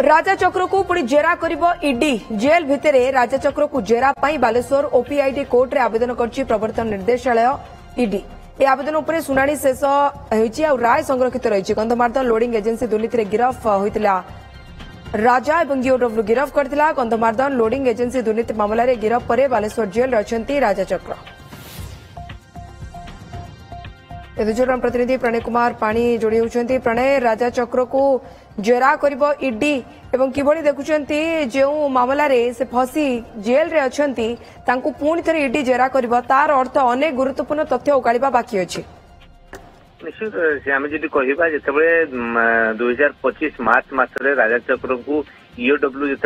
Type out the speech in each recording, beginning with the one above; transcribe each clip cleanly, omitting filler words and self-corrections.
राजा चक्र को पुणी जेरा करिबो ईडी जेल भितरे राजा चक्र को जेरा पाई बालेश्वर ओपीआईडी कोर्ट रे आवेदन करछि प्रवर्तन निर्देशालय ईडी ए आवेदन उपरे सुनानी शेष होईछि आ राय संरक्षित रहिछि। कंधमार्दन लोडिंग एजेंसी दुर्नीति रे गिरफ होइतिला राजा एवं ईओडब्ल्यू गिरफ करथिला। कंधमार्दन लोडिंग एजेंसी दुर्नीति मामला रे गिरफ परे बालेश्वर जेल रहिछंती राजा चक्र। एदुजोराम प्रतिनिधि प्रणय कुमार पानी जोड़ी होउछंती। प्रणय, राजा चक्र को जेरा करिबो ईडी एवं किभଳି देखुछंती जे मामला रे से फसी जेल रे अछंती तांको पुणी थरे ईडी जेरा करिबो तार अर्थ अनेक गुरुत्वपूर्ण तथ्य उकालिबा बाकी अछि। निश्चित से आम जी कहवा जिते 2025 मार्च मासरे राजा चक्र को ईओडब्ल्यू जो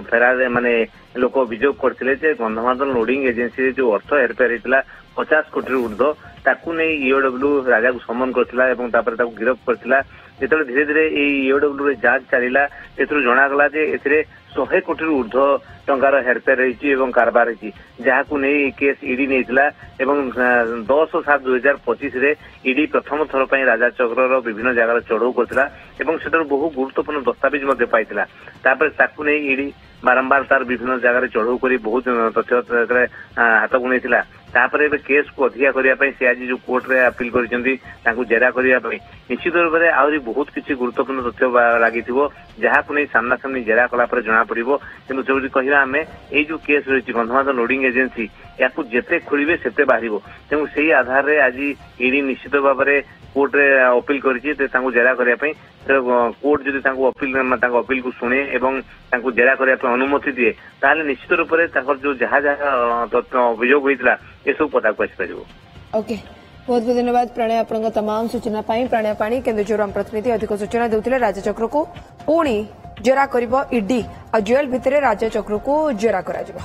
फेरार माने लोक अभियोग करते गंधमार्दन लोडिंग एजेंसी जो अर्थ हेरफेर होता 50 कोटी ऊर्ध्व ताकू नहीं ईओडब्ल्यू राजा को समन करथिला गिरफ करथिला। जो धीरे धीरे ईओडब्ल्यू जांच चलला जनागला 100 कोटी ऊर्ध्व टंकार हेरफेर रही कारबार रही जहां नहीं केस ईडी नहीं 10/7/2025 रे ईडी प्रथम थर पर राजा चक्र विभिन्न जगह चढ़ऊ करथिला से बहु गुरुत्वपूर्ण दस्तावेज ताकू नहीं ईडी बारंबार तार विभिन्न जगह चढ़ऊ कर बहुत तथ्य हाथ गुणई केस को अधिका करने से आज जो कोर्ट रे अपील कर जेरा करने निश्चित रूप से आहरी बहुत किसी गुरुत्वपूर्ण तथ्य लगी जहां नहीं सामना सामनी जेरा कला जना पड़ो कि जो कहवा आम ये जो केस रही गंधमार्दन लोडिंग एजेंसी या जिते खोलिबे सेते बाहरिबो तेणु से आधार रे आज ईडी निश्चित भाव में कोर्ट रे अपील करिछि जेरा करने कोर्ट जदि अपील को शुणे एवं जेरा करने अनुमति दिए ताले निश्चित रूप से जो जहाँ जहाँ अभियोग होता ये सब पता को आसपार। ओके, बहुत बहुत धन्यवाद प्रणय आपन तमाम सूचना पाई। प्रणय पाणी केन्दुझर प्रतिनिधि अधिक सूचना देउथिले राजा चक्र को पुणी जेरा करिबो ईडी आ जेल भितरे राजा चक्र को जेरा करा जिवो।